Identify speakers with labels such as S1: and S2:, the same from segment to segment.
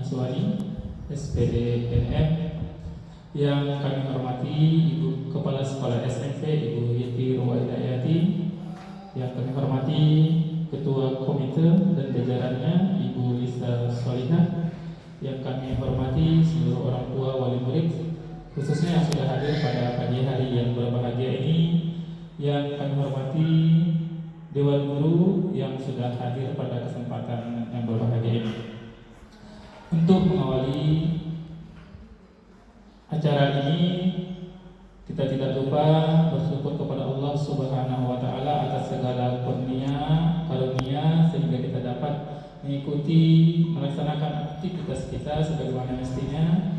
S1: Iswani, SPD PNM. Yang kami hormati Ibu Kepala Sekolah SMP Ibu Yeti Ruwaidayati. Yang kami hormati Ketua Komite dan jajarannya Ibu Lisa Solihah. Yang kami hormati seluruh orang tua wali murid, khususnya yang sudah hadir pada pagi hari yang berbahagia ini. Yang kami hormati Dewan Guru yang sudah hadir pada kesempatan yang berbahagia ini. Untuk mengawali acara ini, kita tidak lupa bersyukur kepada Allah Subhanahu wa Ta'ala atas segala karunia sehingga kita dapat mengikuti melaksanakan aktivitas kita sebagaimana mestinya.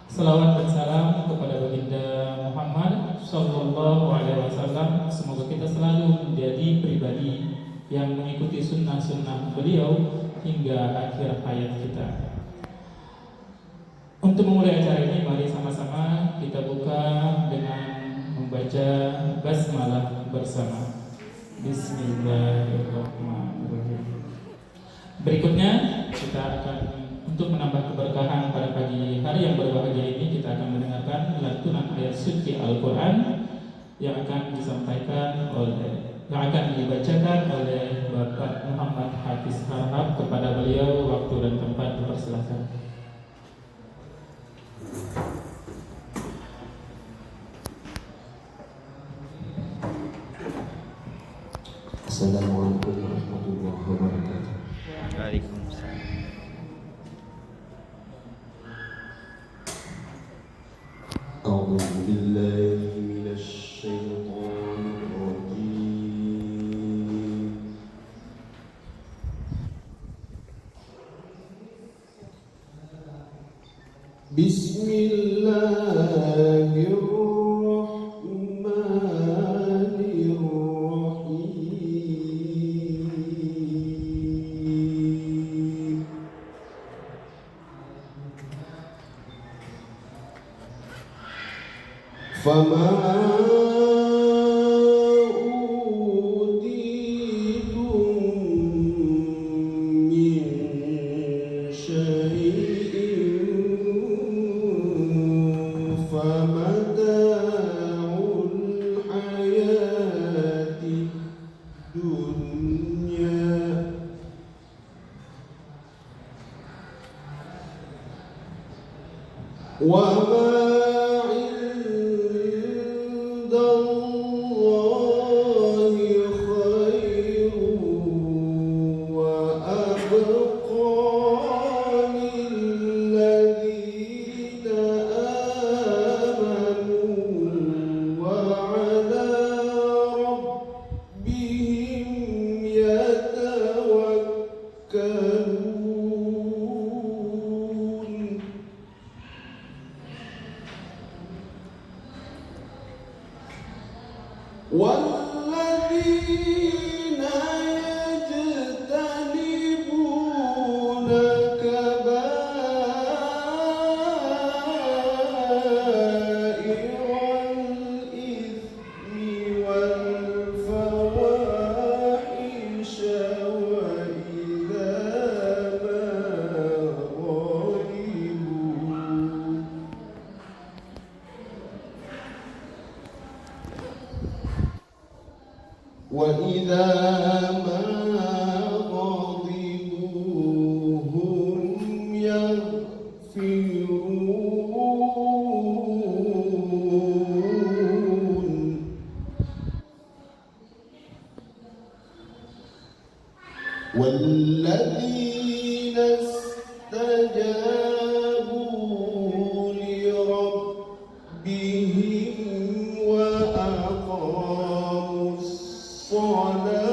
S1: Salawat dan salam kepada baginda Muhammad Sallallahu Alaihi Wasallam. Semoga kita selalu menjadi pribadi yang mengikuti sunnah-sunnah beliau hingga akhir hayat kita. Untuk memulai acara ini, mari sama-sama kita buka dengan membaca basmalah bersama. Bismillahirrahmanirrahim. Berikutnya kita akan, untuk menambah keberkahan pada pagi hari yang berbahagia ini, kita akan mendengarkan lantunan ayat suci Al-Quran yang akan dibacakan oleh Bapak Muhammad Hafiz Harhab. Kepada beliau waktu dan tempat dipersilakan.
S2: Assalamualaikum warahmatullahi wabarakatuh.
S3: Waalaikumsalam.
S2: A'udzu billahi minasy syaithanir rajim. Bismillahirrahmanirrahim. Fama utitum min syai'in famata'ul hayati dunya wa ma والذين يجتنبون كبائر الإثم والفواحش وإذا ما غضبوا هم يغفرون والذين استجابوا لربهم وأقاموا الصلاة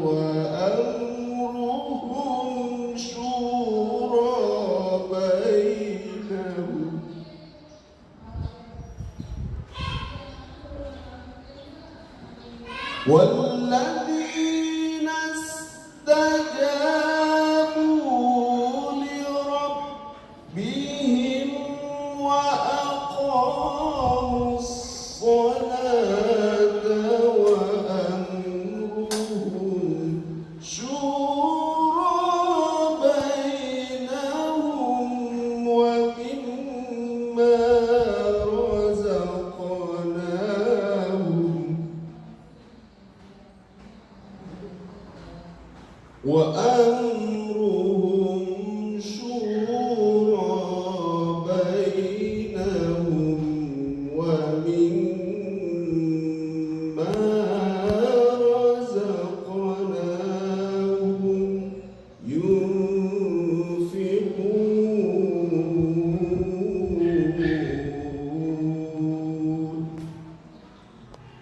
S2: وأمرهم شورى بينهم والذين استجابوا لربهم وأقاموا الصلاة وأمرهم شورى بينهم وأمرهم شورى بينهم ومما رزقناهم ينفقون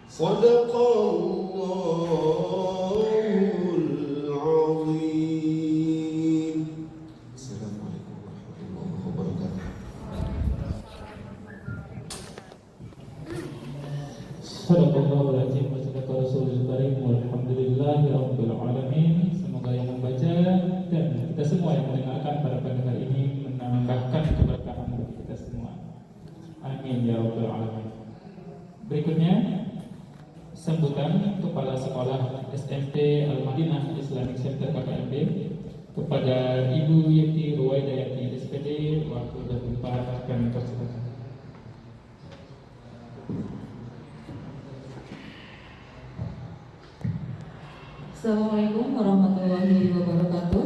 S2: صدق الله العظيم. السلام عليكم ورحمة الله وبركاته.
S1: Sadaqallahul azim wa sadaqa rasulul karim walhamdulillahirabbil alamin. Semoga yang membaca dan kita semua yang mendengarkan, para pendengar ini menambahkan keberkahan bagi kita semua. Amin ya rabbal alamin. Berikutnya sambutan Kepala Sekolah SMP Al-Madinah Islamic Center KKMB kepada Ibu Yeti Ruwaidayati SPD waktu 24 kami persilakan.
S4: Assalamualaikum warahmatullahi wabarakatuh.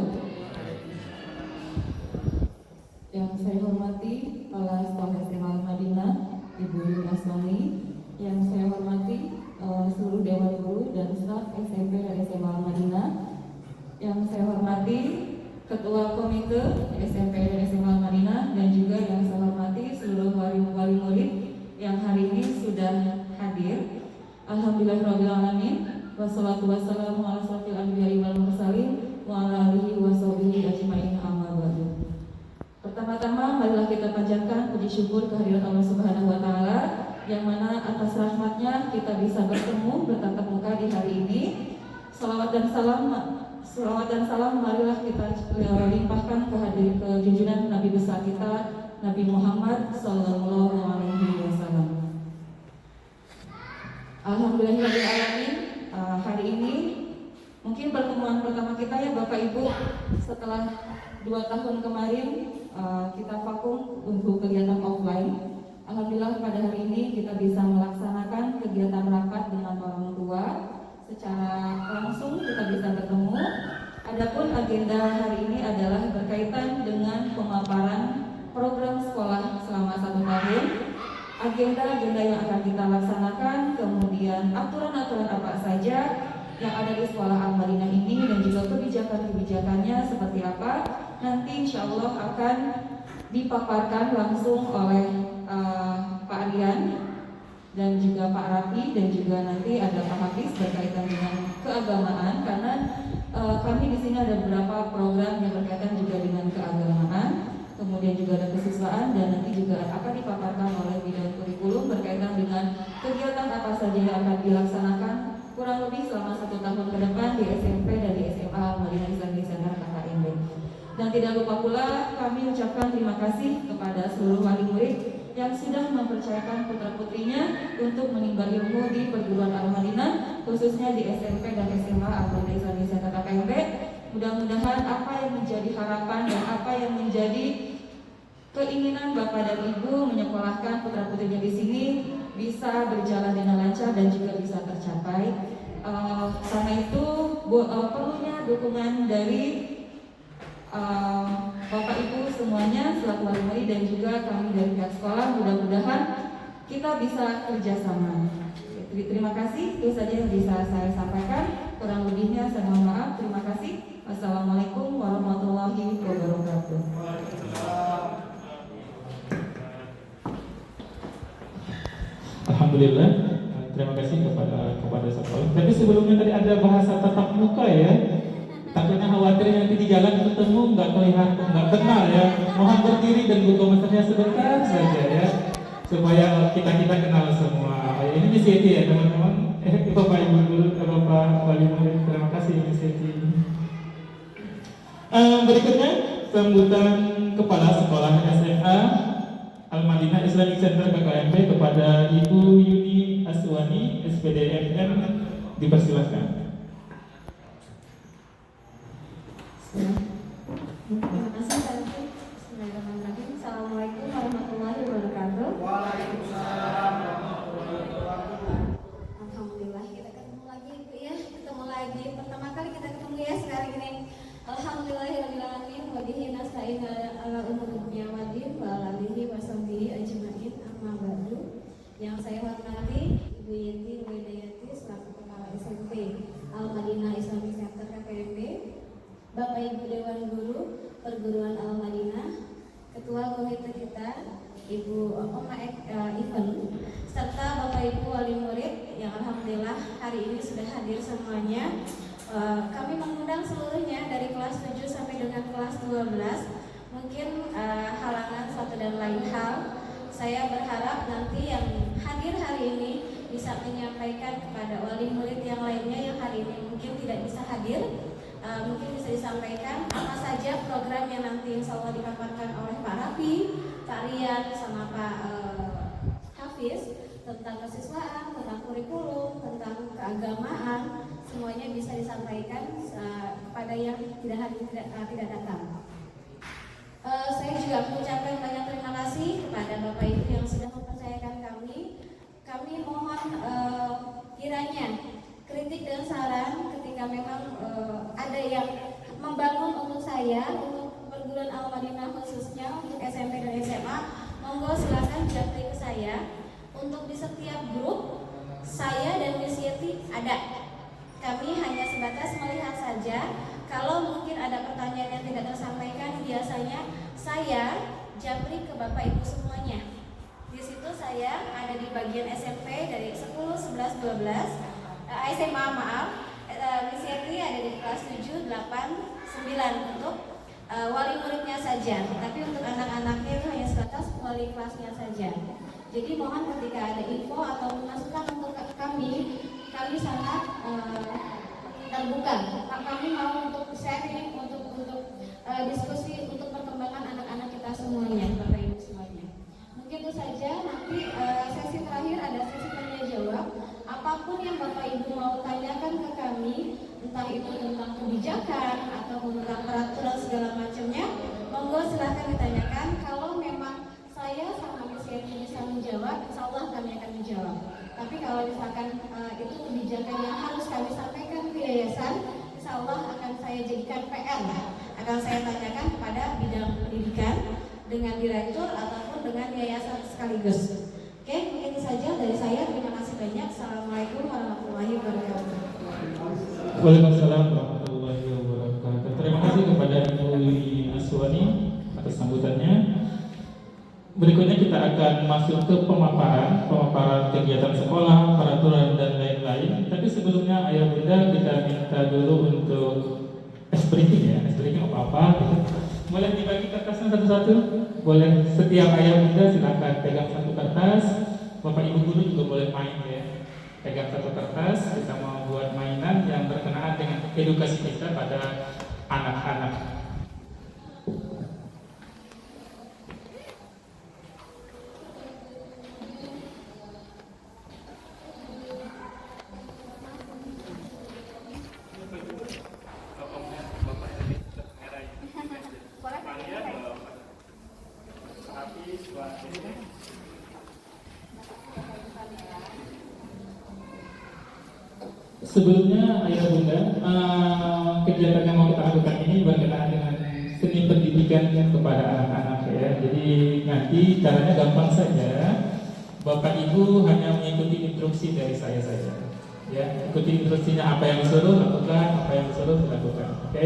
S4: Yang saya hormati Kepala Staf SMA Al-Madinah Ibu Yuni Asmani, yang saya hormati seluruh Dewan Guru dan staf SMP dan SMA Al-Madinah, yang saya hormati Ketua Komite SMP dan SMA Al-Madinah, dan juga yang saya hormati seluruh wali murid yang hari ini sudah hadir. Alhamdulillahirrahmanirrahim. Wassalatu wassalamu ala asrofil anbiya'i wal mursalin wa ala alihi wa sahbihi ajma'in amma ba'du. Pertama-tama marilah kita panjatkan puji syukur kehadirat Allah Subhanahu wa taala yang mana atas rahmatnya kita bisa bertemu bertatap muka di hari ini. Salawat dan salam marilah kita limpahkan ke junjungan Nabi besar kita Nabi Muhammad sallallahu alaihi wasallam. Alhamdulillahirrahmanirrahim. Hari ini mungkin pertemuan pertama kita ya Bapak Ibu setelah 2 tahun kemarin kita vakum untuk kegiatan offline. Alhamdulillah pada hari ini kita bisa melaksanakan kegiatan rapat dengan orang tua secara langsung, kita bisa bertemu. Adapun agenda hari ini adalah berkaitan dengan pemaparan program sekolah selama 1 tahun. Agenda-agenda yang akan kita laksanakan, kemudian aturan-aturan apa saja yang ada di sekolah Al-Madinah ini, dan juga kebijakan-kebijakannya seperti apa, nanti insya Allah akan dipaparkan langsung oleh Pak Aryan dan juga Pak Rafi, dan juga nanti ada Pak Hafiz berkaitan dengan keagamaan, karena kami di sini ada beberapa program yang berkaitan juga dengan keagamaan. Kemudian juga ada kesiswaan, dan nanti juga akan dipaparkan oleh bidang kurikulum berkaitan dengan kegiatan apa saja yang akan dilaksanakan kurang lebih selama 1 tahun ke depan di SMP dan di SMA Al-Madinah Islamic Center KKMB. Dan tidak lupa pula kami ucapkan terima kasih kepada seluruh wali murid yang sudah mempercayakan putra-putrinya untuk menimba ilmu di perguruan Al-Madinah, khususnya di SMP dan SMA Al-Madinah Islamic Center KKMB. Mudah-mudahan apa yang menjadi harapan dan apa yang menjadi keinginan Bapak dan Ibu menyekolahkan putra-putrinya di sini bisa berjalan dengan lancar dan juga bisa tercapai. Karena itu perlunya dukungan dari Bapak Ibu semuanya selaku wali murid dan juga kami dari pihak sekolah. Mudah-mudahan kita bisa kerjasama. Terima kasih, itu saja yang bisa saya sampaikan. Kurang lebihnya saya mohon maaf. Terima kasih. Wassalamualaikum warahmatullahi wabarakatuh.
S1: Alhamdulillah, terima kasih kepada sekolah. Tapi sebelumnya tadi ada bahasa tatap muka ya. Takutnya khawatir nanti di jalan ketemu nggak kelihatan, nggak kenal ya. Mohon berdiri dan buka masternya sebentar saja ya, supaya kita kenal semua. Ini Miss Yeti ya teman-teman. Bapak Ibu Guru, Bapak Wali Murid, terima kasih Miss Yeti. Berikutnya sambutan Kepala Sekolah SMA Al-Madinah Islamic Center KKMB kepada Ibu Yuni Aswani SPD MM, dipersilakan.
S5: Terima kasih Pak Yusuf. Bismillahirrahmanirrahim. Assalamualaikum warahmatullahi wabarakatuh.
S2: Waalaikumsalam warahmatullahi wabarakatuh.
S5: Alhamdulillah kita ketemu lagi Bu ya. Ketemu lagi. Pertama kali kita ketemu ya sekarang ini. bihi nasta'in ala umuri dunya waddin wa ala alihi wa sahbihi ajma'in amma ba'du. Yang saya hormati Ibu Yenti Ruwaidayati selaku Kepala SMP Al-Madinah Islamic Center KPMB, Bapak Ibu Dewan Guru Perguruan Al-Madinah, Ketua Komite kita Ibu Oma Ivan, serta Bapak Ibu wali murid yang alhamdulillah hari ini sudah hadir semuanya. Kami mengundang seluruhnya dari kelas 7 sampai dengan kelas 12. Mungkin halangan satu dan lain hal, saya berharap nanti yang hadir hari ini bisa menyampaikan kepada wali murid yang lainnya yang hari ini mungkin tidak bisa hadir. Mungkin bisa disampaikan apa saja program yang nanti insya Allah dipaparkan oleh Pak Rafi, Pak Rian, sama Pak Hafiz, tentang kesiswaan, tentang kurikulum, tentang keagamaan, semuanya bisa disampaikan kepada yang tidak datang. Saya juga mengucapkan banyak terima kasih kepada Bapak Ibu yang sudah mempercayakan kami. Kami mohon kiranya kritik dan saran ketika memang ada yang membangun untuk saya, untuk perguruan Al-Madinah khususnya untuk SMP dan SMA, monggo silakan japri ke saya. Untuk di setiap grup saya dan Miss Yeti ada. Kami hanya sebatas melihat saja. Kalau mungkin ada pertanyaan yang tidak tersampaikan, biasanya saya japri ke Bapak Ibu semuanya. Di situ saya ada di bagian SMP dari 10, 11, 12, SMA maaf. Miss Yeti ada di kelas 7, 8, 9 untuk wali muridnya saja. Tapi untuk anak-anaknya itu hanya sebatas wali kelasnya saja. Jadi mohon ketika ada info atau masukan untuk kami sangat terbuka. Kami mau untuk sharing, untuk diskusi, untuk perkembangan anak-anak kita semuanya, Bapak Ibu semuanya. Mungkin itu saja. Nanti sesi terakhir ada sesi tanya jawab. Apapun yang Bapak Ibu mau tanyakan ke kami, entah itu tentang kebijakan atau tentang peraturan segala macamnya, monggo silahkan ditanyakan. Kalau memang saya sama Miss Yeti bisa menjawab, insya Allah kami akan menjawab. Tapi kalau misalkan itu kebijakan yang harus kami sampaikan ke yayasan, insya Allah akan saya jadikan PR. Akan saya tanyakan kepada bidang pendidikan dengan direktur ataupun dengan yayasan sekaligus. Oke, mungkin itu saja dari saya. Terima kasih banyak. Assalamualaikum warahmatullahi wabarakatuh.
S1: Waalaikumsalam warahmatullahi wabarakatuh. Terima kasih kepada Ibu Yuni Aswani atas sambutannya. Berikutnya kita akan masuk ke pemaparan kegiatan sekolah, peraturan dan lain-lain. Tapi sebelumnya ayah bunda kita minta dulu untuk briefing ya, briefing apa-apa. Boleh dibagi kertasnya satu-satu? Boleh, setiap ayah bunda silakan pegang satu kertas. Bapak ibu guru juga boleh main ya. Pegang satu kertas, kita mau buat mainan yang berkenaan dengan edukasi kita pada anak-anak. Sebelumnya ayah bunda, kegiatan yang mau kita lakukan ini berkenaan dengan seni pendidikan kepada anak-anak ya. Jadi nanti caranya gampang saja. Bapak ibu hanya mengikuti instruksi dari saya saja. Ya, ikuti instruksinya, apa yang disuruh lakukan, apa yang disuruh dilakukan. Oke.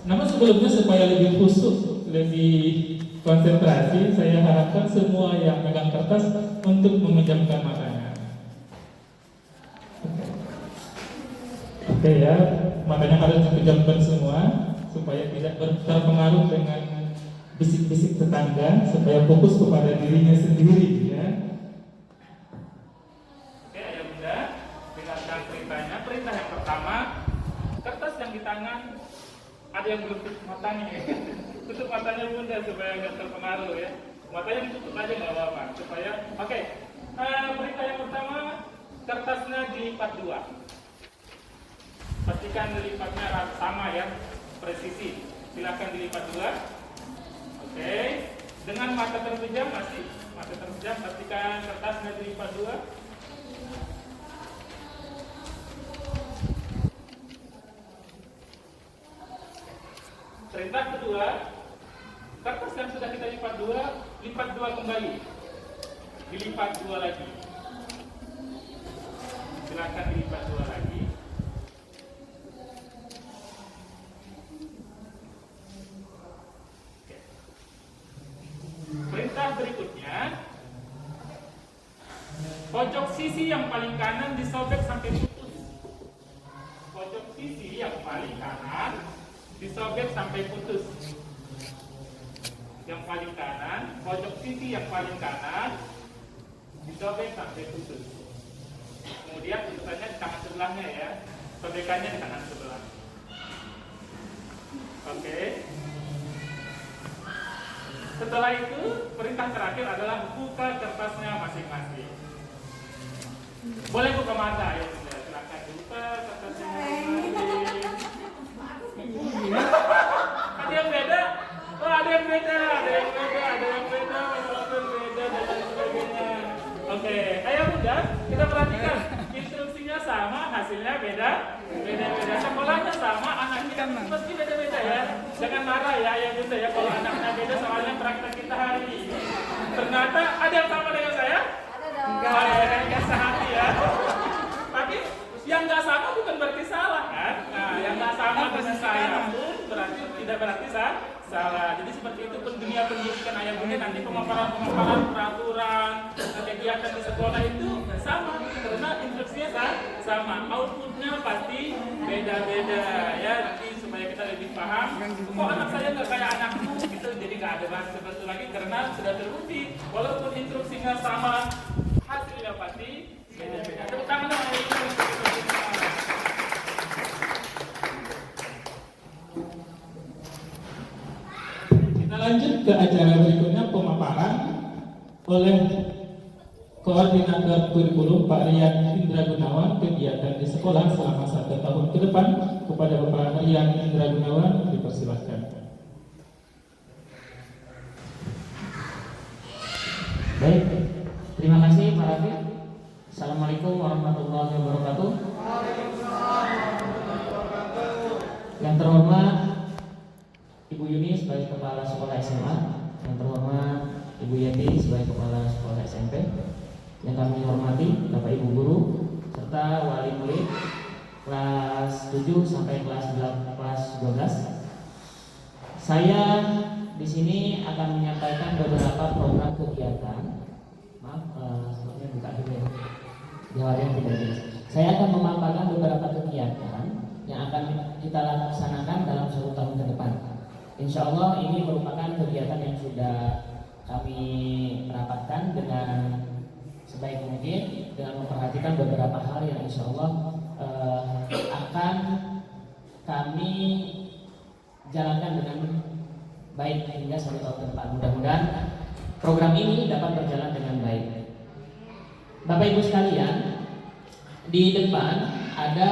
S1: Namun sebelumnya supaya lebih khusus, lebih konsentrasi, saya harapkan semua yang pegang kertas untuk memejamkan matanya. Oke ya, matanya harus dipejamkan semua supaya tidak terpengaruh dengan bisik-bisik tetangga, supaya fokus kepada dirinya sendiri ya. Oke ayah bunda, dengarkan perintahnya. Perintah yang pertama, kertas yang di tangan ada yang belum tutup matanya ya. Tutup matanya bunda supaya nggak terpengaruh ya. Matanya ditutup aja nggak apa-apa supaya. Oke, perintah yang pertama, kertasnya dilipat dua. Pastikan dilipatnya sama ya, presisi. Silakan dilipat dua. Oke. Dengan mata terpejam masih, mata terpejam. Pastikan kertasnya dilipat dua. Perintah kedua, kertas yang sudah kita lipat dua kembali, dilipat dua lagi. Silakan dilipat dua lagi. Oke. Perintah berikutnya, pojok sisi yang paling kanan disobek sampai putus. Pojok sisi yang paling kanan disobek sampai putus. Yang paling kanan, pojok sisi yang paling kanan disobek sampai putus. Kemudian putusannya di tangan sebelahnya ya, sobekannya di tangan sebelah. Oke. Setelah itu perintah terakhir adalah buka kertasnya masing-masing. Boleh buka mata ya, silakan buka kertasnya masing-masing. Ada yang beda? Oh, ada yang beda dan sebagainya. Oke, ayo mudah, kita perhatikan. Instruksinya sama, hasilnya beda. Sekolahnya sama, anaknya pasti beda-beda ya. Jangan marah ya, ayah bunda ya, kalau anaknya beda soalnya praktek kita hari ini. Ternyata ada yang sama dengan saya? Enggak, yang sehati ya. Tapi yang nggak sama bukan berarti salah kan? Nah, yang nggak sama dengan saya pun tidak berarti salah. Jadi seperti itu pun dunia pendidikan ayah bunda, nanti pemaparan peraturan kegiatan di sekolah itu sama karena instruksinya sama, outputnya pasti beda-beda ya. Nanti supaya kita lebih paham, kok anak saya nggak kayak anakku gitu, jadi nggak ada bahas seperti itu lagi karena sudah terbukti walaupun instruksinya sama, hasilnya pasti beda-beda. Tepuk tangan dong. Kita lanjut ke acara berikutnya, pemaparan oleh Koordinator Kurikulum Pak Rian Indra Gunawan kegiatan di sekolah selama 1 tahun ke depan. Kepada Bapak Rian Indra Gunawan dipersilahkan.
S6: Baik, terima kasih Pak Rafi. Assalamualaikum warahmatullahi wabarakatuh. Yang terhormat Ibu Yuni sebagai Kepala Sekolah SMA, yang terhormat Ibu Yeti sebagai Kepala Sekolah SMP, yang kami hormati Bapak Ibu Guru serta wali murid kelas 7 sampai kelas 12. Saya di sini akan menyampaikan beberapa program kegiatan. Sepertinya buka dulu ya. Jawabannya tidak jelas. Saya akan memaparkan beberapa kegiatan yang akan kita laksanakan dalam 1 tahun ke depan. Insya Allah ini merupakan kegiatan yang sudah kami rapatkan dengan sebaik mungkin, dengan memperhatikan beberapa hal yang insya Allah akan kami jalankan dengan baik hingga 1 tahun ke depan. Mudah-mudahan program ini dapat berjalan dengan baik. Bapak Ibu sekalian, di depan ada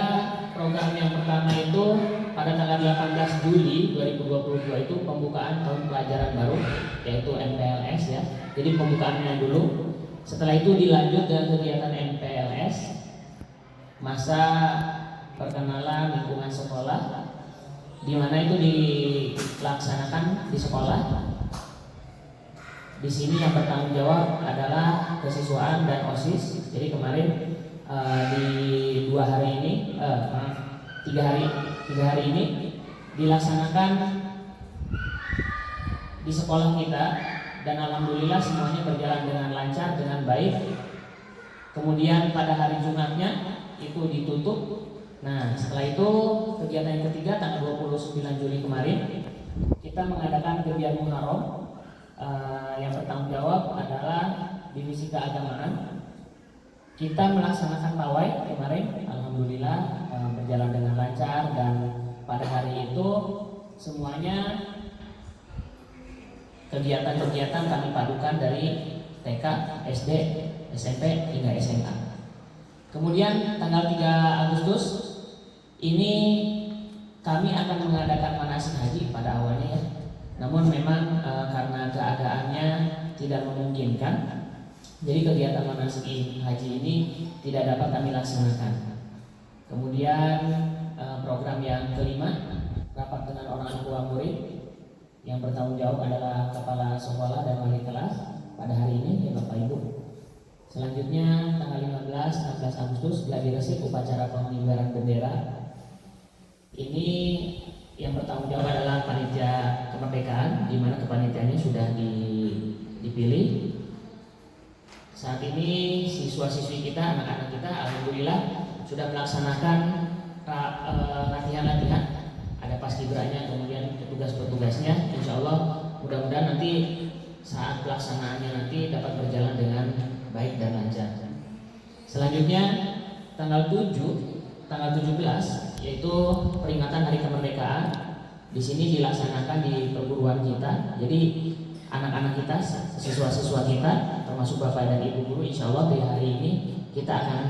S6: program yang pertama itu pada tanggal 18 Juli 2022 itu pembukaan tahun pelajaran baru, yaitu MPLS ya. Jadi pembukaannya dulu. Setelah itu dilanjut dengan kegiatan MPLS, masa perkenalan lingkungan sekolah, di mana itu dilaksanakan di sekolah. Di sini yang bertanggung jawab adalah kesiswaan dan OSIS. Jadi kemarin di 3 hari ini dilaksanakan di sekolah kita. Dan alhamdulillah semuanya berjalan dengan lancar, dengan baik. Kemudian pada hari Jumatnya itu ditutup. Nah, setelah itu kegiatan yang ketiga tanggal 29 Juli kemarin kita mengadakan kegiatan Muharram. Yang bertanggung jawab adalah divisi keagamaan. Kita melaksanakan pawai kemarin, alhamdulillah berjalan dengan lancar, dan pada hari itu semuanya kegiatan-kegiatan kami padukan dari TK, SD, SMP hingga SMA. Kemudian tanggal 3 Agustus ini kami akan mengadakan manasik haji pada awalnya ya. Namun memang karena keadaannya tidak memungkinkan, jadi kegiatan manasik haji ini tidak dapat kami laksanakan. Kemudian program yang kelima, rapat dengan orang tua murid. Yang bertanggung jawab adalah kepala sekolah dan wali kelas pada hari ini, ya Bapak Ibu. Selanjutnya tanggal 15-16 Agustus gladi resik upacara pengibaran bendera. Ini yang bertanggung jawab adalah panitia kemerdekaan, di mana kepanitiaannya sudah dipilih. Saat ini siswa-siswi kita, anak-anak kita, alhamdulillah sudah melaksanakan latihan-latihan. Ada paskibranya, kemudian petugas-petugasnya. Insya Allah mudah-mudahan nanti saat pelaksanaannya nanti dapat berjalan dengan baik dan lancar. Selanjutnya tanggal 17 yaitu peringatan Hari Kemerdekaan. Di sini dilaksanakan di perguruan kita. Jadi anak-anak kita, siswa-siswa kita, termasuk Bapak dan Ibu guru, insya Allah di hari ini kita akan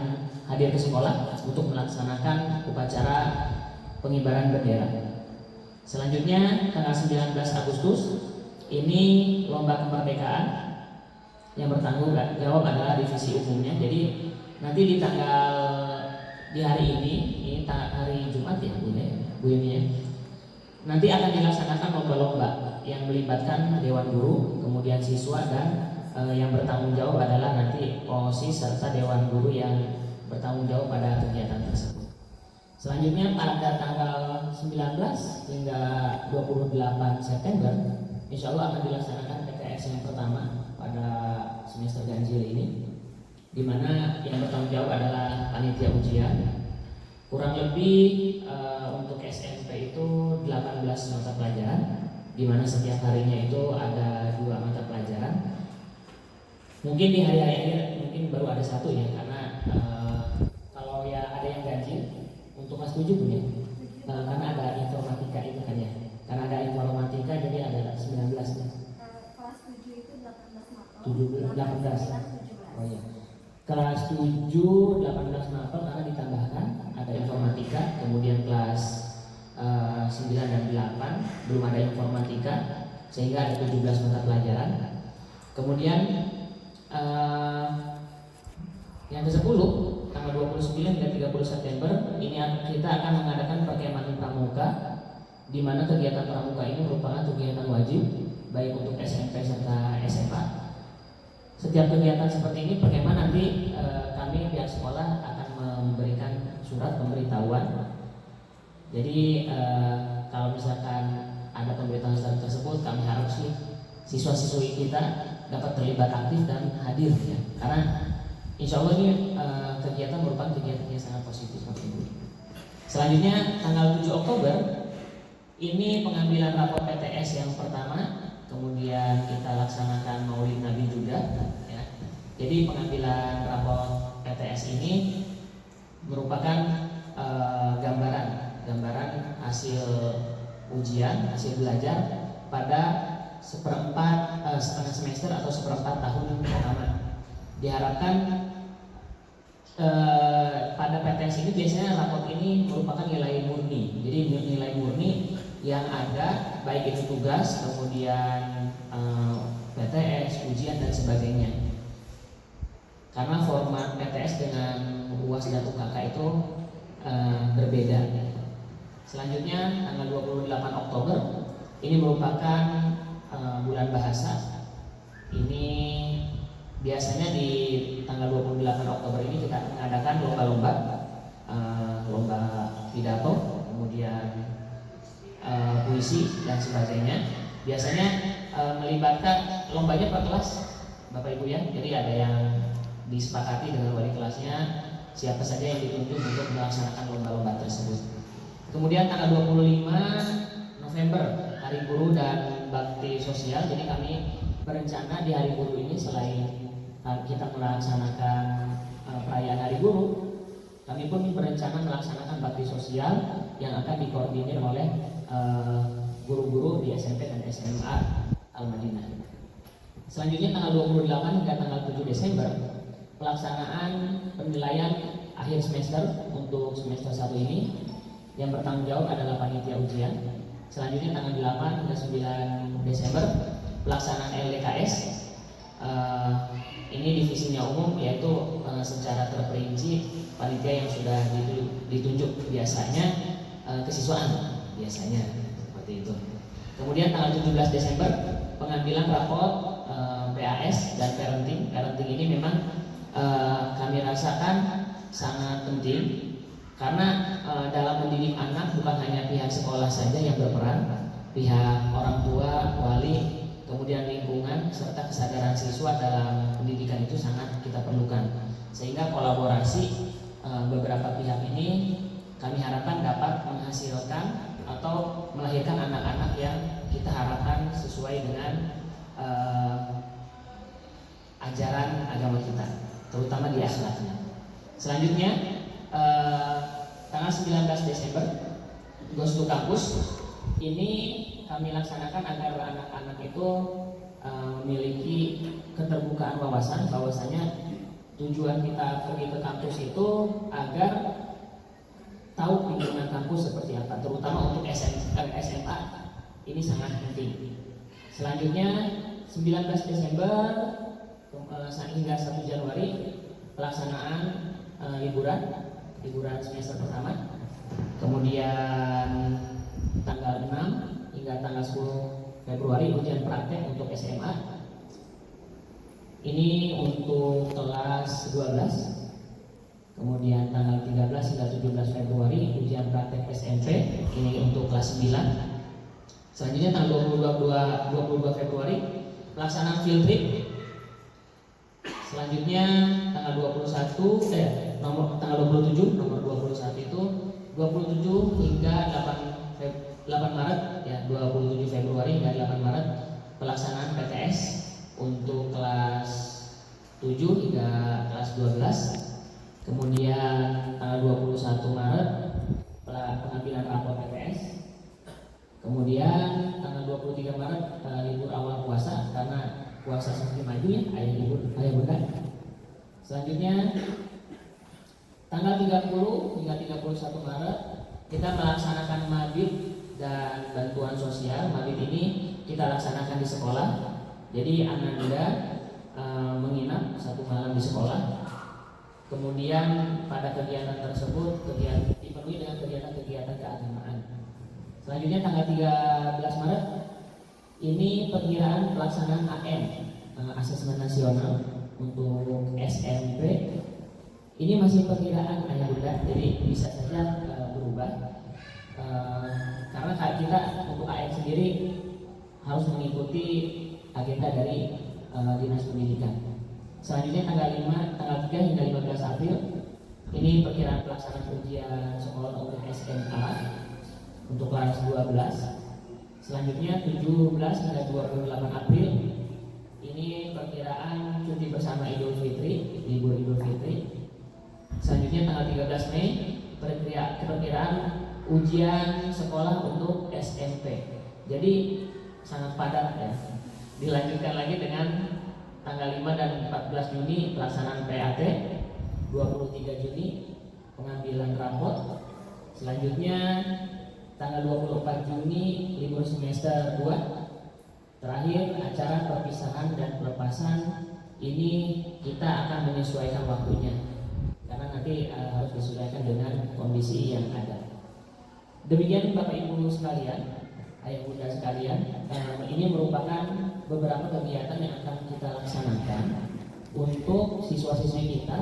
S6: hadir ke sekolah untuk melaksanakan upacara pengibaran bendera. Selanjutnya tanggal 19 Agustus ini lomba kemerdekaan. Yang bertanggung jawab adalah divisi umumnya. Jadi nanti di hari ini hari Jumat ya Bu ini ya. Nanti akan dilaksanakan lomba-lomba yang melibatkan dewan guru, kemudian siswa, dan yang bertanggung jawab adalah nanti OSIS serta dewan guru yang bertanggung jawab pada kegiatan tersebut. Selanjutnya pada tanggal 19 hingga 28 September insya Allah akan dilaksanakan PTS yang pertama pada semester ganjil ini, di mana yang bertanggung jawab adalah panitia ujian. Kurang lebih untuk SMP itu 18 mata pelajaran, di mana setiap harinya itu ada 2 mata pelajaran. Mungkin di hari-hari akhir mungkin baru ada 1 ya, karena kalau ya ada yang ganjil untuk kelas 7 punya, karena ada informatika itu kan ya, karena ada informatika jadi ada 19 ya.
S5: Kelas 7 itu 18 mapel.
S6: 18. Oh iya. Kelas 7 18 mapel karena ditambahkan ada informatika, kemudian kelas 9 dan 8 belum ada informatika sehingga ada 17 mata pelajaran. Kemudian yang ke-10 tanggal 29 hingga 30 September ini kita akan mengadakan perkemahan pramuka, di mana kegiatan pramuka ini merupakan kegiatan wajib baik untuk SMP serta SMA. Setiap kegiatan seperti ini perkemahan nanti kami pihak sekolah akan memberikan surat pemberitahuan. Jadi kalau misalkan ada pemberitahuan tersebut, kami harap sih siswa-siswi kita dapat terlibat aktif dan hadir ya, karena insya Allah ini kegiatan merupakan kegiatan yang sangat positif. Selanjutnya tanggal 7 Oktober ini pengambilan rapor PTS yang pertama, kemudian kita laksanakan Maulid Nabi juga ya. Jadi pengambilan rapor PTS ini merupakan gambaran hasil ujian, hasil belajar pada setengah semester atau seperempat tahun pertama. Diharapkan pada PTS ini biasanya raport ini merupakan nilai murni. Jadi nilai murni yang ada baik itu tugas, kemudian PTS, ujian dan sebagainya. Karena format PTS dengan UAS dan UKK itu berbeda. Selanjutnya tanggal 28 Oktober ini merupakan bulan bahasa. Ini biasanya di tanggal 28 Oktober ini kita mengadakan lomba-lomba, lomba pidato, kemudian puisi dan sebagainya. Biasanya melibatkan lombanya per kelas, Bapak Ibu ya. Jadi ada yang disepakati dengan wali kelasnya siapa saja yang ditunjuk untuk melaksanakan lomba-lomba tersebut. Kemudian tanggal 25 November Hari Guru dan Bakti Sosial. Jadi kami berencana di Hari Guru ini selain kita melaksanakan perayaan Hari Guru, kami pun berencana melaksanakan bakti sosial yang akan dikoordinir oleh guru-guru di SMP dan SMA Al-Madinah. Selanjutnya tanggal 28 hingga tanggal 7 Desember pelaksanaan penilaian akhir semester untuk semester 1 ini. Yang bertanggung jawab adalah panitia ujian. Selanjutnya tanggal 8 hingga 9 Desember pelaksanaan LDKS. Ini divisinya umum, yaitu secara terperinci panitia yang sudah ditunjuk biasanya kesiswaan biasanya seperti itu. Kemudian tanggal 17 Desember pengambilan raport PAS dan parenting. Parenting ini memang kami rasakan sangat penting karena dalam mendidik anak bukan hanya pihak sekolah saja yang berperan, pihak orang tua, wali, kemudian lingkungan serta kesadaran siswa dalam pendidikan itu sangat kita perlukan. Sehingga kolaborasi beberapa pihak ini kami harapkan dapat menghasilkan atau melahirkan anak-anak yang kita harapkan sesuai dengan ajaran agama kita, terutama di akhlaknya. Selanjutnya tanggal 19 Desember Ghost to Campus ini kami laksanakan agar anak-anak itu memiliki keterbukaan wawasan, bahwasanya tujuan kita pergi ke kampus itu agar tahu lingkungan kampus seperti apa, terutama untuk SMA ini sangat penting. Selanjutnya 19 Desember hingga 1 Januari pelaksanaan liburan semester pertama. Kemudian tanggal 6 hingga tanggal 10 Februari ujian praktek untuk SMA. Ini untuk kelas 12. Kemudian tanggal 13 hingga 17 Februari ujian praktek SMP. Ini untuk kelas 9. Selanjutnya tanggal 22 Februari pelaksanaan field trip. Selanjutnya tanggal 27 nomor 21 itu 27 hingga 8 Maret ya, 27 Februari hingga 8 Maret pelaksanaan PTS untuk kelas 7 hingga kelas 12. Kemudian tanggal 21 Maret pengambilan rapor PTS. Kemudian tanggal 23 Maret libur awal puasa karena puasa semakin maju ya, ayah bunda. Selanjutnya tanggal 30 hingga 31 Maret kita melaksanakan mabit dan bantuan sosial. Mabit ini kita laksanakan di sekolah. Jadi ananda menginap 1 malam di sekolah. Kemudian pada kegiatan tersebut dipenuhi dengan kegiatan-kegiatan keagamaan. Selanjutnya tanggal 13 Maret ini perkiraan pelaksanaan AM, asesmen nasional untuk SMP. Ini masih perkiraan ayah bunda, jadi bisa saja berubah. Karena kita untuk AM sendiri harus mengikuti agenda dari Dinas Pendidikan. Selanjutnya tanggal 3 hingga 15 April ini perkiraan pelaksanaan ujian sekolah untuk SMA untuk kelas 12. Selanjutnya 17 hingga 28 April ini perkiraan cuti bersama Idul Fitri, libur Idul Fitri. Selanjutnya tanggal 13 Mei perkiraan ujian sekolah untuk SMP. Jadi sangat padat ya. Dilanjutkan lagi dengan tanggal 5 dan 14 Juni pelaksanaan PAT, 23 Juni pengambilan raport. Selanjutnya tanggal 24 Juni libur semester 2. Terakhir acara perpisahan dan pelepasan ini kita akan menyesuaikan waktunya karena nanti harus disesuaikan dengan kondisi yang ada. Demikian Bapak Ibu sekalian, ayah bunda sekalian, ini merupakan beberapa kegiatan yang akan kita laksanakan untuk siswa-siswi kita.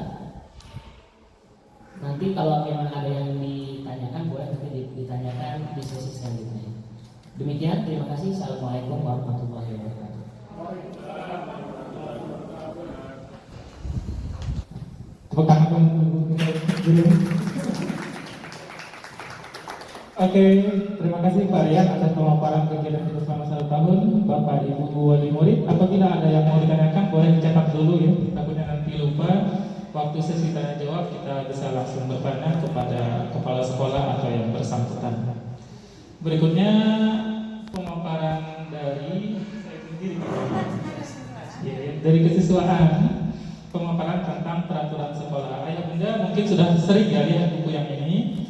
S6: Nanti kalau memang ada yang ditanyakan boleh nanti ditanyakan di sesi selanjutnya. Demikian, terima kasih. Assalamualaikum warahmatullahi wabarakatuh.
S1: Tepuk tangan dulu. Oke, terima kasih Pak Rian atas pemaparan kegiatan kita selama 1 tahun. Bapak Ibu wali murid, apabila ada yang mau ditanyakan boleh dicatat dulu ya, takutnya nanti lupa. Waktu sesi tanya jawab kita bisa langsung bertanya kepada kepala sekolah atau yang bersangkutan. Berikutnya pemaparan dari saya sendiri dari kesiswaan, pemaparan tentang peraturan sekolah. Ayah bunda mungkin sudah sering ya lihat buku yang ini.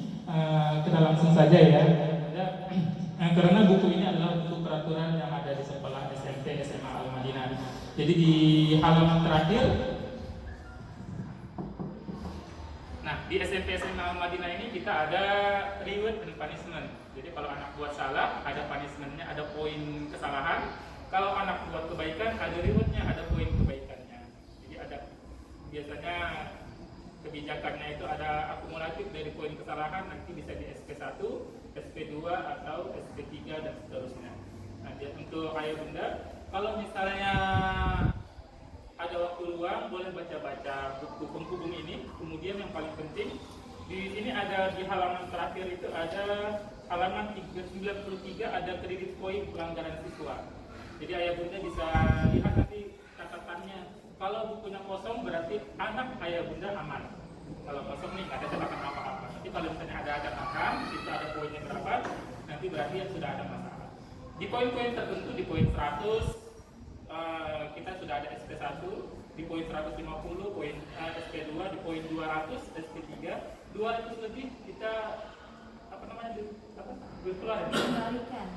S1: Kita langsung saja ya. Karena buku ini adalah buku peraturan yang ada di sekolah SMP SMA Al-Madinah. Jadi di halaman terakhir, nah di SMP SMA Al-Madinah ini kita ada reward and punishment. Jadi kalau anak buat salah, ada punishment-nya, ada poin kesalahan. Kalau anak buat kebaikan, ada reward-nya, ada poin kebaikannya. Jadi ada biasanya kebijakannya itu ada akumulatif dari poin kesalahan, nanti bisa di SP1, SP2 atau SP3 dan seterusnya. Nah, untuk ayah bunda, kalau misalnya ada waktu luang, boleh baca-baca buku penghubung ini. Kemudian yang paling penting, di sini ada di halaman terakhir itu ada halaman 93 ada kredit poin pelanggaran siswa. Jadi ayah bunda bisa lihat nanti catatannya. Kalau bukunya kosong berarti anak ayah bunda aman. Kalau kosong nih nggak ada catatan apa-apa. Tapi kalau misalnya ada catatan, itu ada poinnya berapa, nanti berarti ya sudah ada masalah. Di poin-poin tertentu, di poin 100 kita sudah ada SP1, di poin 150 poin SP2, di poin 200 SP3, 200 lebih kita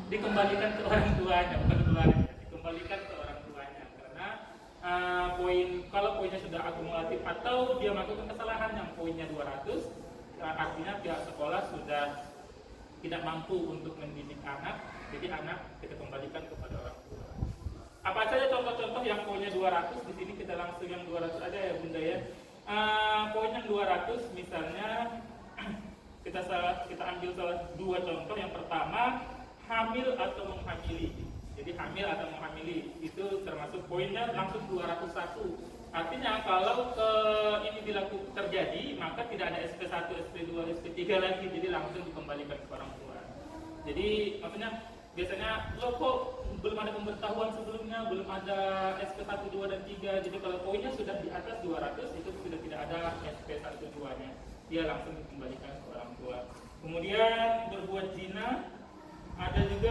S1: dikembalikan ke orang tuanya, bukan keluarga, dikembalikan ke orang tuanya karena poin kalau poinnya sudah akumulatif atau dia melakukan kesalahan yang poinnya 200, artinya pihak sekolah sudah tidak mampu untuk mendidik anak, jadi anak kita kembalikan kepada orang tua. Apa saja contoh-contoh yang poinnya 200? Di sini kita langsung yang 200 aja ya bunda ya. Poin yang 200 misalnya kita ambil salah dua contoh. Yang pertama, hamil atau menghamili. Jadi hamil atau menghamili itu termasuk poinnya langsung 201. Artinya kalau ini terjadi, maka tidak ada SP1, SP2, SP3 lagi, jadi langsung dikembalikan ke orang tua. Jadi maksudnya biasanya lo kok belum ada pemberitahuan sebelumnya, belum ada SP1, 2, dan 3. Jadi kalau poinnya sudah di atas 200 itu sudah tidak ada SP1, 2-nya, dia langsung dikembalikan ke orang tua. Kemudian berbuat zina, ada juga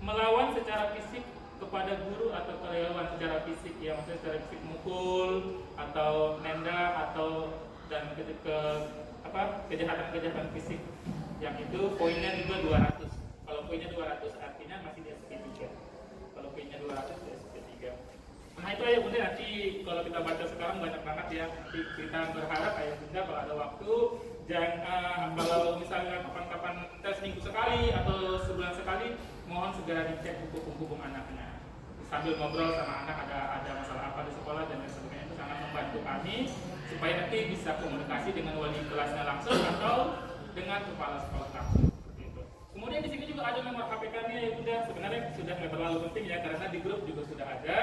S1: melawan secara fisik kepada guru atau karyawan secara fisik, ya maksudnya secara fisik mukul atau nenda atau dan kejahatan fisik, yang itu poinnya juga 200. Kalau poinnya 200 artinya masih di SP3. Kalau poinnya 200 di SP3. Nah itu ayah bunda, nanti kalau kita baca sekarang banyak banget ya. Nanti kita berharap ayah bunda kalau ada waktu, jangan kalau misalnya kapan-kapan tes minggu sekali atau sebulan sekali, mohon segera dicek buku penghubung anaknya. Sambil ngobrol sama anak ada masalah apa di sekolah dan lain sebagainya, itu sangat membantu kami supaya nanti bisa komunikasi dengan wali kelasnya langsung atau dengan kepala sekolah langsung. Kemudian di sini juga ada nomor HPK-nya ya bunda. Sebenarnya sudah nggak terlalu penting ya karena di grup juga sudah ada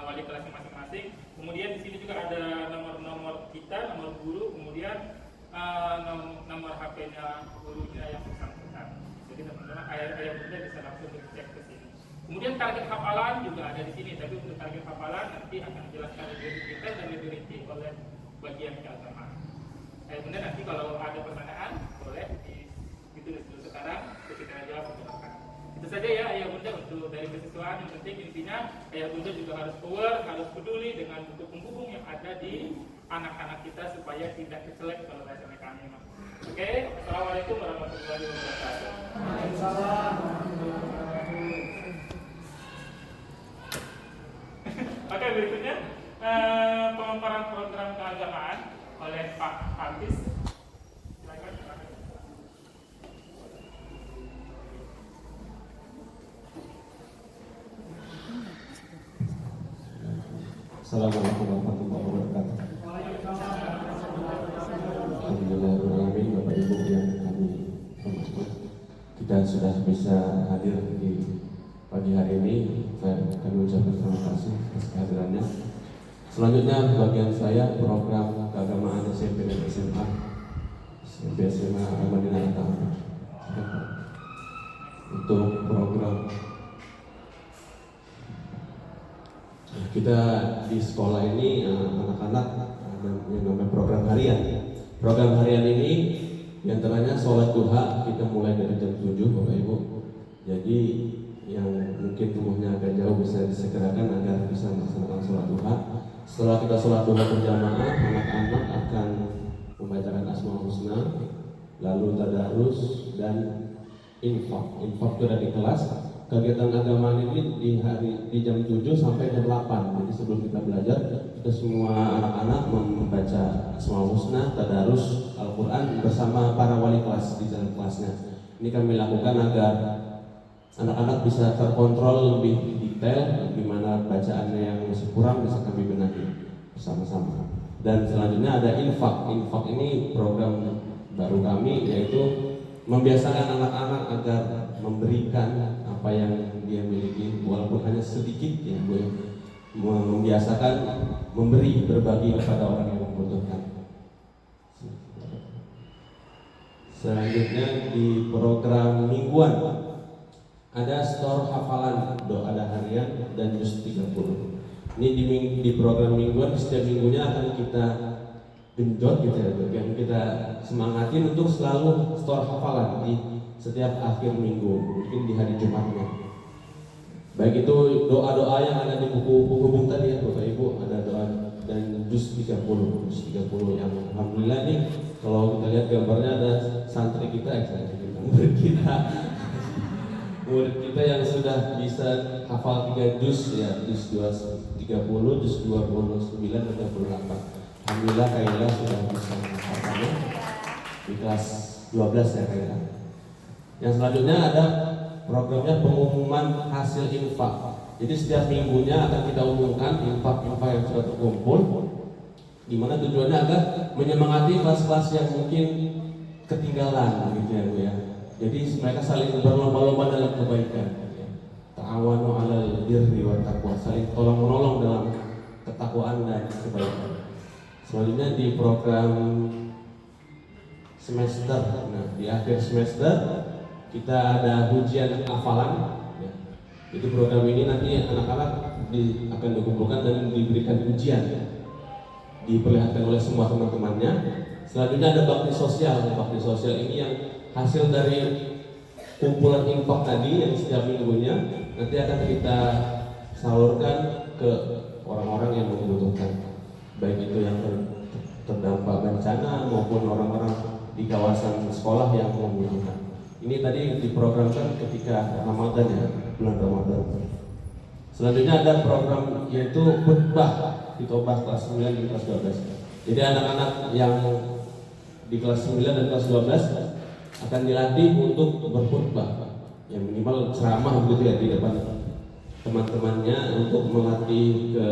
S1: wali kelasnya masing-masing. Kemudian di sini juga ada nomor kita, nomor guru, kemudian nomor HP-nya gurunya yang bersangkutan. Jadi teman-teman ayah bunda bisa langsung cek ke sini. Kemudian target hafalan juga ada di sini. Tapi untuk target hafalan nanti akan dijelaskan lebih detail dan lebih rinci oleh bagian keagamaan. Ayah bunda nanti kalau ada pertanyaan boleh ditulis dulu sekarang, kita jawab untuk akan. Itu saja ya ayah bunda untuk dari kesiswaan. Yang penting intinya ayah bunda juga harus aware, harus peduli dengan buku penghubung yang ada di anak-anak kita supaya tidak kecelek kalau bahasa mekanik. Oke, assalamualaikum warahmatullahi wabarakatuh.
S2: Waalaikumsalam.
S1: Oke, berikutnya pemaparan program keagamaan oleh Pak Hafiz.
S2: Assalamualaikum warahmatullahi wabarakatuh. Alhamdulillahirrahmanirrahim. Bapak Ibu yang kami hormati, kita sudah bisa hadir di pagi hari ini. Kami ucapkan terima kasih atas kehadirannya. Selanjutnya bagian saya program keagamaan SMP dan SMA. SMP SMA Al-Madinah Utama. Untuk program kita di sekolah ini anak-anak yang namanya program harian. Program harian ini diantaranya sholat duha kita mulai dari jam 7 Bapak Ibu. Jadi yang mungkin rumahnya agak jauh bisa disegerakan agar bisa melaksanakan sholat duha. Setelah kita sholat duha berjamaah, anak-anak akan membacakan Asmaul Husna, lalu tadarus dan infak. Infak itu ada di kelas. Kegiatan agama ini di jam 7 sampai jam 8. Jadi sebelum kita belajar, kita semua anak-anak membaca Asmaul Husna, tadarus Al-Quran bersama para wali kelas di dalam kelasnya. Ini kami lakukan agar anak-anak bisa terkontrol lebih detail, gimana bacaannya yang masih kurang bisa kami benahi bersama-sama. Dan selanjutnya ada infak. Infak ini program baru kami, yaitu membiasakan anak-anak agar memberikan apa yang dia miliki walaupun hanya sedikit ya Bu. Membiasakan memberi, berbagi kepada orang yang membutuhkan. Selanjutnya di program mingguan ada store hafalan doa harian dan juz 30. Ini di program mingguan setiap minggunya akan kita genjot gitu ya, yang kita semangatin untuk selalu store hafalan di setiap akhir minggu, mungkin di hari Jumatnya. Baik itu doa-doa yang ada di buku-buku bung tadi ya Bapak Ibu, ada doa dan juz 30 yang alhamdulillah ini kalau kita lihat gambarnya ada santri kita, murid kita yang sudah bisa hafal 3 juz ya, juz 30, juz 29 dan 28. Alhamdulillah Kayla sudah bisa menghafalnya di kelas 12 ya Kayla. Yang selanjutnya ada programnya pengumuman hasil infak. Jadi setiap minggunya akan kita umumkan infak-infak yang sudah terkumpul, di mana tujuannya agar menyemangati kelas-kelas yang mungkin ketinggalan gitu ya Bu ya. Jadi mereka saling berlomba-lomba dalam kebaikan. Ta'awanu 'alal birri wat taqwa, saling tolong-menolong dalam ketakwaan dan kebaikan. Selanjutnya di program semester. Nah, di akhir semester kita ada ujian hafalan. Jadi program ini nanti anak-anak akan dikumpulkan dan diberikan ujian, diperlihatkan oleh semua teman-temannya. Selanjutnya ada bakti sosial. Bakti sosial ini yang hasil dari kumpulan infak tadi yang setiap minggunya nanti akan kita salurkan ke orang-orang yang membutuhkan, baik itu yang terdampak bencana maupun orang-orang di kawasan sekolah yang membutuhkan. Ini tadi diprogramkan ketika Ramadan ya, bulan Ramadan. Selanjutnya ada program yaitu khutbah di Tobas kelas 9 dan kelas 12. Jadi anak-anak yang di kelas 9 dan kelas 12 akan dilatih untuk berkhutbah. Ya minimal ceramah begitu ya di depan teman-temannya untuk melatih ke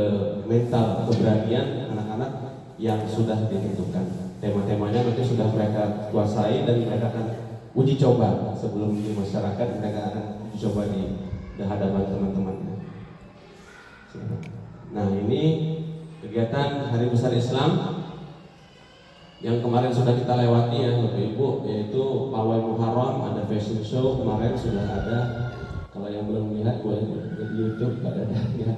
S2: mental keberanian anak-anak yang sudah ditentukan. Tema-temanya nanti sudah mereka kuasai dan mereka akan uji coba sebelum di masyarakat, mereka akan uji coba di hadapan teman-temannya. Nah ini kegiatan Hari Besar Islam yang kemarin sudah kita lewati ya Bapak Ibu, yaitu Pawai Muharram, ada fashion show kemarin sudah ada. Kalau yang belum lihat boleh di YouTube ada ya.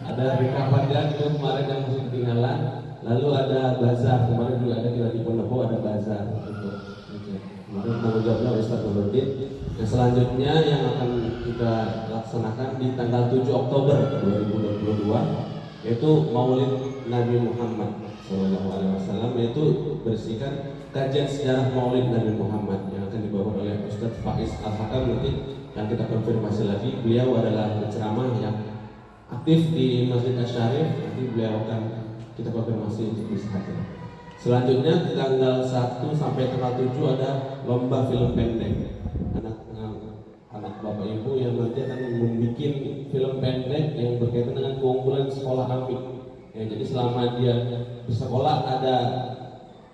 S2: Ada rekapannya itu kemarin yang masih ketinggalan. Lalu ada bazar, kemarin juga ada kita di Pondopo ada bazar untuk kemarin tanggung jawabnya Ustaz Nurdin. Yang selanjutnya yang akan kita laksanakan di tanggal 7 Oktober 2022 yaitu Maulid Nabi Muhammad SAW, yaitu bersihkan kajian sejarah Maulid Nabi Muhammad yang akan dibawa oleh Ustaz Faiz Al-Hakam. Nanti yang kita konfirmasi lagi, beliau adalah penceramah yang aktif di Masjid Asy-Syarif. Nanti beliau akan kita konfirmasi untuk bisa hadir. Selanjutnya di tanggal 1 sampai tanggal 7 ada lomba film pendek. Anak Bapak Ibu yang nanti akan membuat film pendek yang berkaitan dengan keunggulan sekolah kami. Ya, jadi selama dia bersekolah ada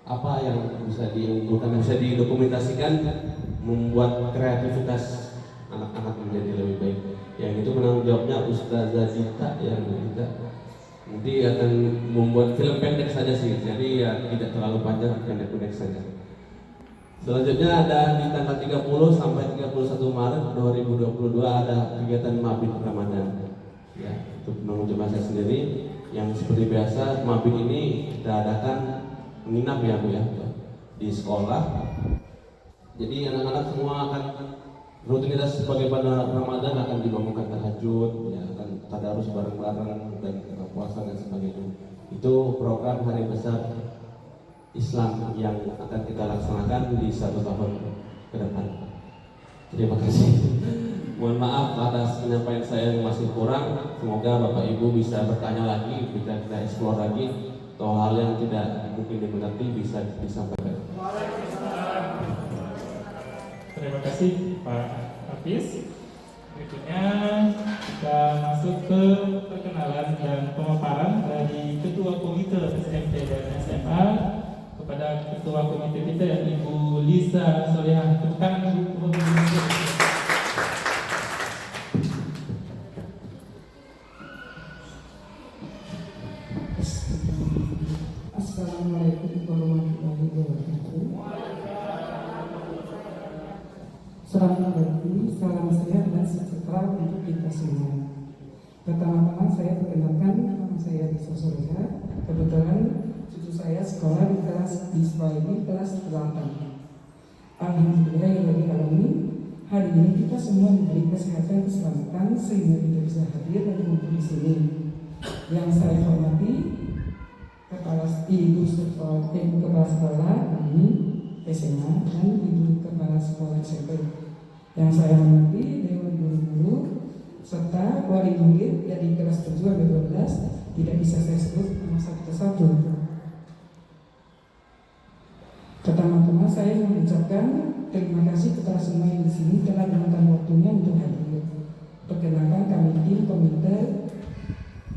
S2: apa yang bisa diunggulkan, bisa didokumentasikan, membuat kreativitas anak-anak menjadi lebih baik. Yang itu penanggung jawabnya Ustazah Zita yang kita nanti akan membuat film pendek saja sih, jadi ya tidak terlalu panjang, pendek-pendek saja. Selanjutnya ada di tanggal 30 sampai 31 Maret 2022 ada kegiatan Mabit Ramadan. Ya, untuk penanggung jawab saya sendiri yang seperti biasa Mabit ini kita adakan menginap ya Bu ya di sekolah. Jadi anak-anak semua akan rutinitas sebagai pada Ramadan akan dibangunkan tahajud, ya akan tadarus bareng-bareng dan puasa dan sebagainya. Itu program Hari Besar Islam yang akan kita laksanakan di 1 tahun ke depan. Terima kasih. Mohon maaf atas penyampaian saya yang masih kurang. Semoga Bapak Ibu bisa bertanya lagi, bisa kita eksplor lagi, atau hal yang tidak mungkin dimengerti bisa disampaikan.
S1: Terima kasih Pak Hafiz. Berikutnya kita masuk ke perkenalan dan pemaparan dari Ketua Komite SMP dan SMA kepada Ketua Komite kita Ibu Lisa Solehah. Tepuk tangan Ibu.
S7: Assalamualaikum warahmatullahi wabarakatuh. Selamat pagi, salam sehat dan sejahtera untuk kita semua. Pertama-tama saya perkenalkan, nama saya Lisa Solehah. Kebetulan cucu saya sekolah di sekolah ini kelas 8. Alhamdulillahirrahmanirrahim. Hari ini kita semua diberi kesehatan keselamatan sehingga kita bisa hadir dan mengumpul di sini. Yang saya hormati Ibu Kepala Sekolah ini SMA dan Ibu Kepala Sekolah SMP. Yang saya hormati Dewan Guru-Guru serta wali murid dari kelas 7 sampai 12 tidak bisa saya sebut satu persatu. Pertama-tama saya mengucapkan terima kasih kepada semua yang di sini telah meluangkan waktunya untuk hadir. Perkenalkan kami tim komite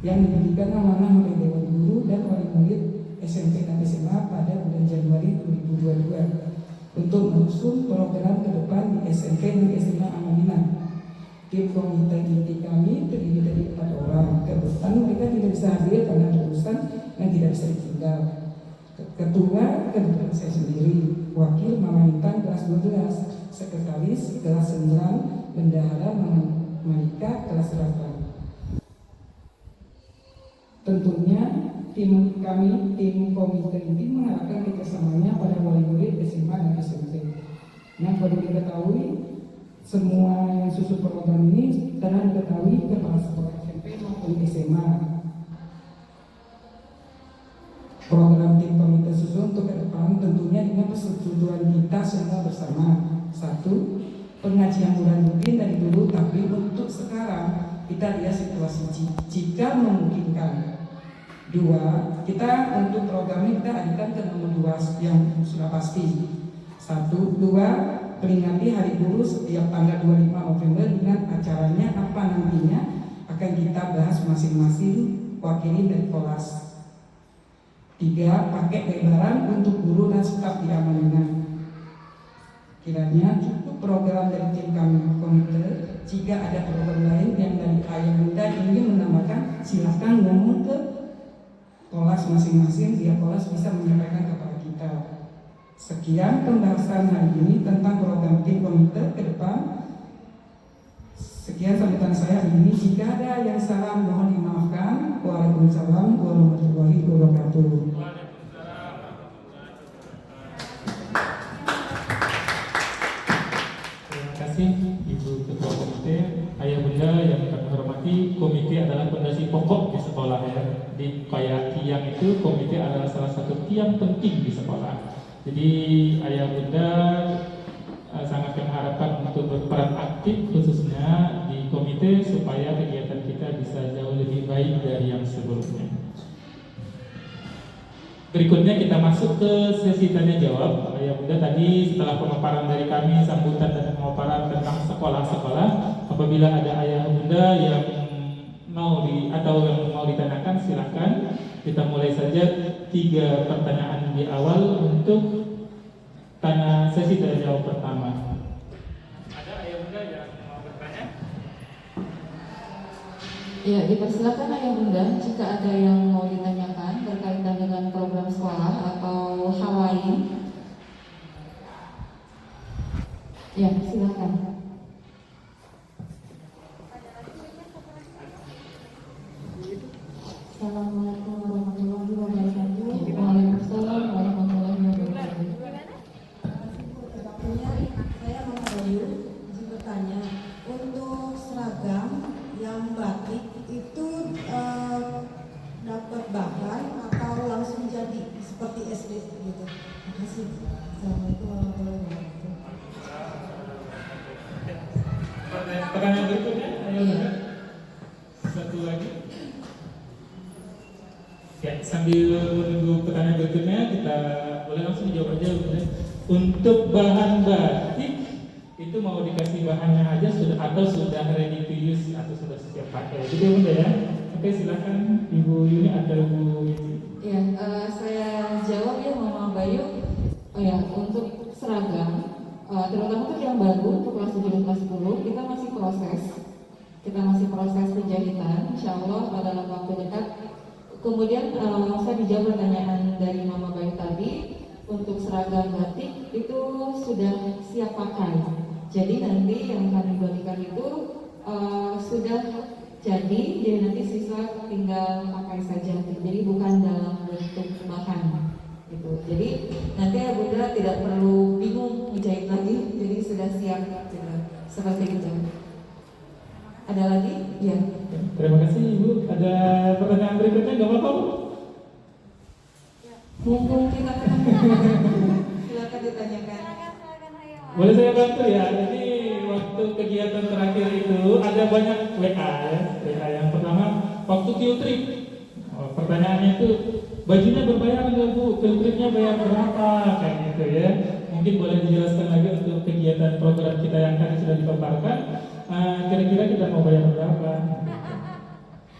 S7: yang diberikan amanah oleh Dewan Guru dan wali murid SMP dan SMA pada bulan Januari 2022 untuk mengusung program ke depan di SMP dan SMA Amadina. Tim komite inti kami terdiri dari 4 orang. Kebetulan mereka tidak bisa hadir karena ada urusan yang tidak bisa ditinggal. Ketua kebetulan saya sendiri, wakil Mama Intan kelas 12, sekretaris kelas 9, bendahara Mama Malika kelas 8. Tentunya tim komite ini mengharapkan kerjasamanya pada wali murid SMA dan SMP. Yang perlu diketahui, semua yang susun program ini telah diketahui kepala sekolah SMP maupun SMA. Program tim komite susun untuk ke depan tentunya dengan persetujuan kita semua bersama. 1. Pengajian bulan rutin dari dulu, tapi untuk sekarang kita lihat situasi jika memungkinkan. 2. Kita untuk program ini kita adakan ke nomor 2 yang sudah pasti. 1. 2. Peringati Hari Guru setiap tanggal 25 November dengan acaranya apa nantinya akan kita bahas masing-masing wakili dari kelas. 3. Paket lebaran untuk guru dan staf di Amadina. Kiranya cukup program dari tim kami komite. Jika ada program lain yang dari ayah bunda ingin menambahkan, silakan ngomong ke kelas masing-masing, biar kelas bisa menyampaikan kepada kita. Sekian pembahasan hari ini tentang program tim komite ke depan. Sekian sambutan saya hari ini. Jika ada yang salah mohon dimaafkan. Waalaikumsalam warahmatullahi wabarakatuh.
S1: Terima kasih Ibu Ketua Komite. Ayah bunda yang kami hormati, komite adalah fondasi pokok di sekolah ya. Di kayak tiang itu, komite adalah salah satu tiang penting di sekolah. Jadi ayah bunda sangat kami harapkan untuk berperan aktif khususnya di komite supaya kegiatan kita bisa jauh lebih baik dari yang sebelumnya. Berikutnya kita masuk ke sesi tanya jawab. Ayah bunda tadi setelah pemaparan dari kami, sambutan dan pemaparan tentang sekolah-sekolah, apabila ada ayah bunda yang mau ditanyakan silakan. Kita mulai saja 3 pertanyaan di awal untuk sesi tanya jawab pertama. Ada ayah bunda yang mau bertanya?
S4: Ya, dipersilakan ayah bunda jika ada yang mau ditanyakan berkaitan dengan program sekolah atau hal lain. Ya, silakan. Assalamualaikum warahmatullahi wabarakatuh. Waalaikumsalam warahmatullahi wabarakatuh.
S8: Saya mau izin bertanya, untuk seragam yang batik itu dapat bahan atau langsung jadi seperti SD gitu? Terima kasih. Assalamualaikum warahmatullahi wabarakatuh.
S1: Pertanyaan berikutnya, ayah bunda. Satu lagi. Ya, sambil menunggu pertanyaan berikutnya, kita boleh langsung dijawab aja. Untuk bahan batik, ini bahannya aja sudah atau sudah ready to use atau sudah siap pakai gitu ya Bunda ya. Oke, silakan Ibu Yuni atau Ibu Yuni.
S4: Ya, saya jawab ya Mama Bayu. Oh ya, untuk seragam, terutama untuk yang baru untuk kelas 7 dan kelas 10 kita masih proses penjahitan. Insya Allah dalam waktu dekat. Kemudian saya dijawab pertanyaan dari Mama Bayu tadi. Untuk seragam batik itu sudah siap pakai. Jadi nanti yang kami bagikan itu sudah jadi nanti siswa tinggal pakai saja. Jadi bukan dalam bentuk bahan gitu. Jadi nanti ya Bunda tidak perlu bingung menjahit lagi. Jadi sudah siap gitu. Seperti itu. Ada lagi? Ya.
S1: Terima kasih Ibu. Ada pertanyaan berikutnya nggak apa-apa Bu?
S4: Mumpung kita kenal, silakan ditanyakan.
S1: Boleh saya bantu ya? Jadi waktu kegiatan terakhir itu ada banyak WA ya. WA yang pertama waktu field trip. Pertanyaannya itu bajunya berbayar nggak Bu? Field tripnya bayar berapa? Kayak gitu ya. Mungkin boleh dijelaskan lagi untuk kegiatan program kita yang tadi sudah dipaparkan. Kira-kira kita mau bayar berapa?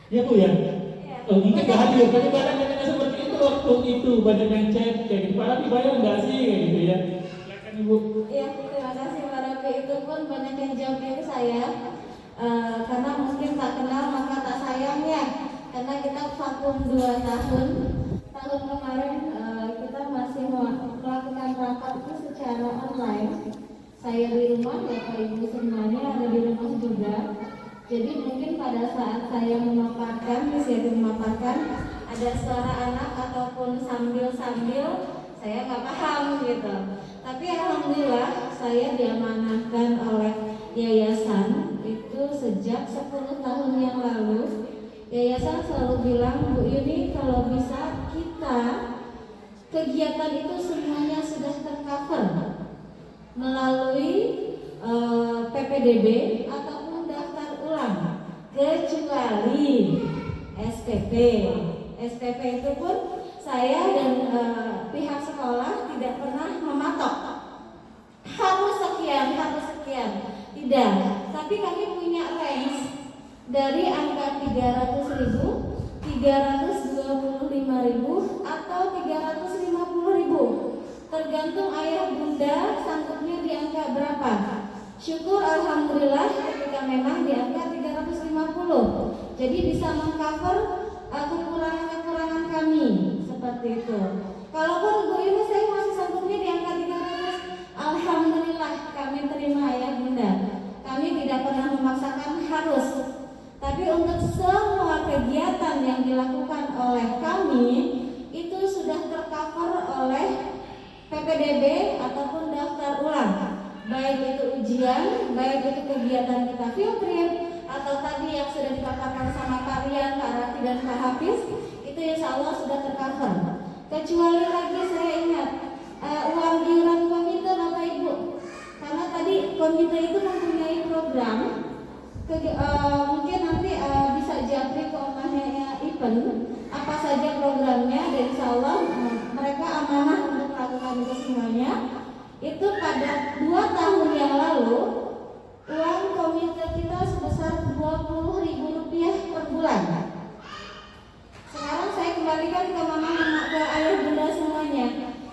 S1: Ya Bu ya. Mungkin nggak hadir, tapi banyak yang seperti itu waktu itu banyak yang chat kayak gitu. Pak Rafi bayar nggak sih kayak gitu ya? Silakan Ibu.
S5: Iya, terima kasih Pak Rafi. Itu pun banyak yang jawabnya ke saya. Karena mungkin tak kenal maka tak sayang ya. Karena kita vakum 2 tahun. Tahun kemarin kita masih melakukan rapat itu secara online. Saya di rumah, Bapak Ibu semuanya ada di rumah juga. Jadi mungkin pada saat saya memaparkan, ada suara anak ataupun sambil-sambil saya nggak paham gitu. Tapi alhamdulillah saya diamanahkan oleh yayasan itu sejak 10 tahun yang lalu. Yayasan selalu bilang, Bu Yuni kalau bisa kita kegiatan itu semuanya sudah tercover melalui PPDB ataupun daftar ulang, kecuali SPP. SPP itu pun saya dan pihak sekolah tidak pernah mematok harus sekian, tidak. Tapi kami punya range dari angka 300.000, 325.000 atau 350.000. Tergantung ayah bunda sanggupnya di angka berapa. Syukur alhamdulillah ketika memang di angka 350. Jadi bisa mengcover kekurangan-kekurangan kami seperti itu. Kalaupun Bu Ibu saya masih sanggupnya di angka 300, alhamdulillah kami terima ayah bunda. Kami tidak pernah memaksakan harus. Tapi untuk semua kegiatan yang dilakukan oleh kami itu sudah tercover oleh PPDB ataupun daftar ulang, baik itu ujian, baik itu kegiatan kita field trip, atau tadi yang sudah dipaparkan sama Pak Rian, Pak Rati dan Pak Hafiz, itu insya Allah sudah tercover. Kecuali lagi saya ingat uang iuran komite Bapak Ibu, karena tadi komite itu mempunyai program, mungkin nanti bisa japri ke omahnya event apa saja programnya, dan insya Allah mereka amanah untuk melakukan itu semuanya. Itu pada 2 tahun yang lalu uang komite kita sebesar Rp20.000 per bulan. Sekarang saya kembalikan ke mama, ke ayah bunda semuanya.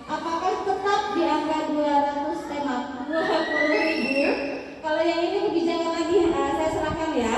S5: Apakah tetap di angka 20.000? Kalau yang ini kebijakan lagi saya serahkan ya.